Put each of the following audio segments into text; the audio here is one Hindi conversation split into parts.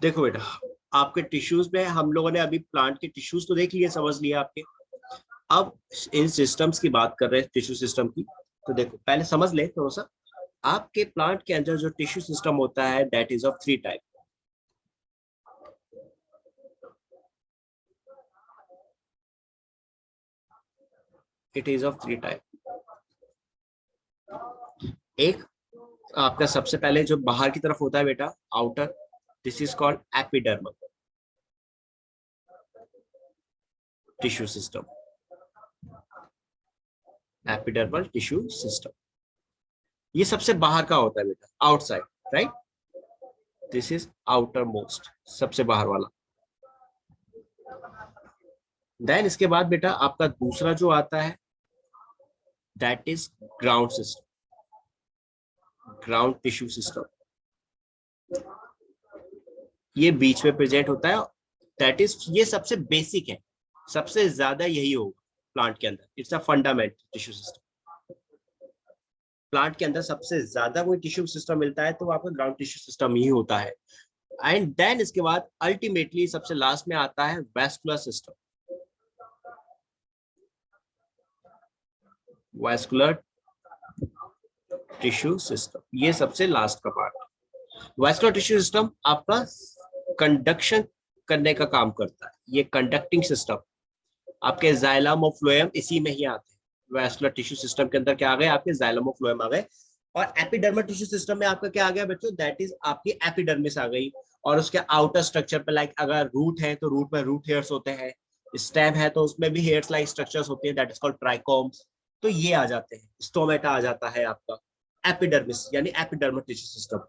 देखो बेटा, आपके टिश्यूज में हम लोगों ने अभी प्लांट के टिश्यूज तो देख लिए, समझ लिए आपके। अब इन सिस्टम्स की बात कर रहे हैं, टिश्यू सिस्टम की। तो देखो पहले समझ ले थोड़ा सा। आपके प्लांट के अंदर जो टिश्यू सिस्टम होता है that is of three type. It is of three type. एक आपका सबसे पहले जो बाहर की तरफ होता है बेटा, outer, this is called epidermal tissue system. Epidermal tissue system ये सबसे बाहर का होता है बेटा, outside, right. This is outer most, सबसे बाहर वाला। देन इसके बाद बेटा आपका दूसरा जो आता है that is ground system, ground tissue system. ये बीच में प्रेजेंट होता है, दैट इज, ये सबसे बेसिक है, सबसे ज्यादा यही होगा प्लांट के अंदर। It's a fundamental tissue system. Plant के अंदर सबसे ज्यादा कोई टिश्यू सिस्टम मिलता है तो आपका ग्राउंड टिश्यू सिस्टम ही होता है। एंड देन इसके बाद अल्टीमेटली सबसे लास्ट में आता है vascular system, vascular tissue system. ये सबसे लास्ट का पार्ट। वैस्कुलर टिश्यू सिस्टम आपका कंडक्शन करने का काम करता है, ये कंडक्टिंग सिस्टम। आपके जाइलम और फ्लोएम इसी में ही आते हैं। वैस्कुलर टिश्यू सिस्टम के अंदर क्या आ गए, आपके जाइलम और फ्लोएम आ गए। और एपिडर्मल टिश्यू सिस्टम में आपका क्या आ गया बच्चों, दैट इज आपकी एपिडर्मिस आ गई। और उसके आउटर स्ट्रक्चर पे लाइक अगर रूट है तो रूट में रूट हेयर्स होते हैं, स्टेम है तो उसमें भी हेयर्स लाइक स्ट्रक्चर्स होते हैं, दैट इज कॉल्ड ट्राइकोम्स। तो ये आ जाते हैं, स्टोमेटा आ जाता है आपका। एपिडर्मिस यानी एपिडर्मल टिश्यू सिस्टम।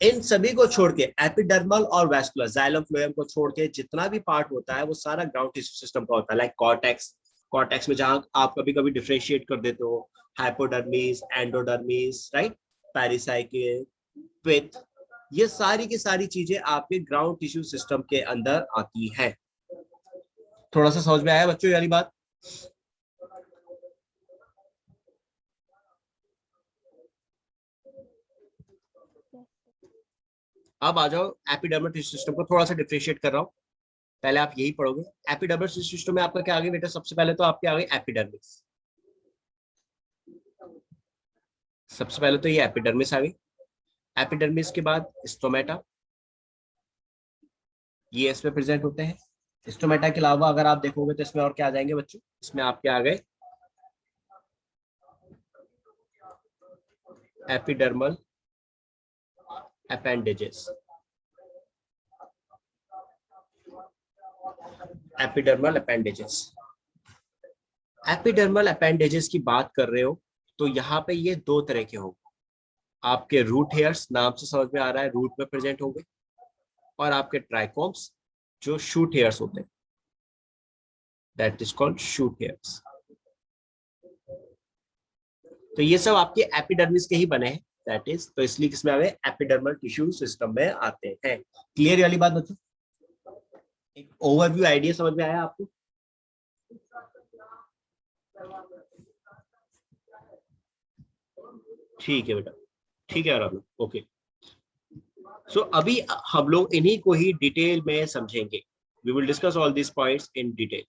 इन सभी को छोड़ के, एपिडर्मल और वैस्कुलर, जाइलम फ्लोएम को छोड़ के जितना भी पार्ट होता है वो सारा ग्राउंड टिश्यू सिस्टम का होता है। लाइक कॉर्टेक्स, कॉर्टेक्स में जहां आप कभी कभी डिफरेंशिएट कर देते हो, हाइपोडर्मिस, एंडोडर्मिस, राइट, पेरिसाइकिल, पिथ, ये सारी की सारी चीजें आपके ग्राउंड टिश्यू सिस्टम के अंदर आती है। थोड़ा सा समझ में आया बच्चों यानी बात? अब आ जाओ एपिडर्मल टिश्यू सिस्टम को थोड़ा सा डिफरेंशिएट कर रहा हूँ। पहले आप यही पढ़ोगे। एपिडर्मल टिश्यू सिस्टम में आपका क्या आ गया बेटा, सबसे पहले तो आपके आ गई एपिडर्मिस। सबसे पहले तो ये एपिडर्मिस आ गई। एपिडर्मिस के बाद स्टोमेटा, ये इसमें प्रेजेंट होते हैं। स्टोमेटा के अलावा अगर आप देखोगे तो इसमें और क्या आ जाएंगे बच्चों, इसमें आपके आ गए epidermal appendages. Epidermal appendages, epidermal appendages की बात कर रहे हो तो यहाँ पे ये दो तरह के होंगे। आपके रूट हेयर्स, नाम से समझ में आ रहा है रूट में प्रेजेंट होंगे, और आपके ट्राइकोम्स जो शूट हेयर्स होते हैं, that is called shoot hairs. तो ये सब आपके एपिडर्मिस के ही बने हैं, दैट इज, तो इसलिए किसमें आ गए, एपिडर्मल टिश्यू सिस्टम में आते हैं। क्लियर वाली बात बच्चों? एक ओवरव्यू आइडिया समझ में आया आपको? ठीक है बेटा, ठीक है आराम, ओके। सो अभी हम लोग इन्हीं को ही डिटेल में समझेंगे। We will discuss all this points in detail.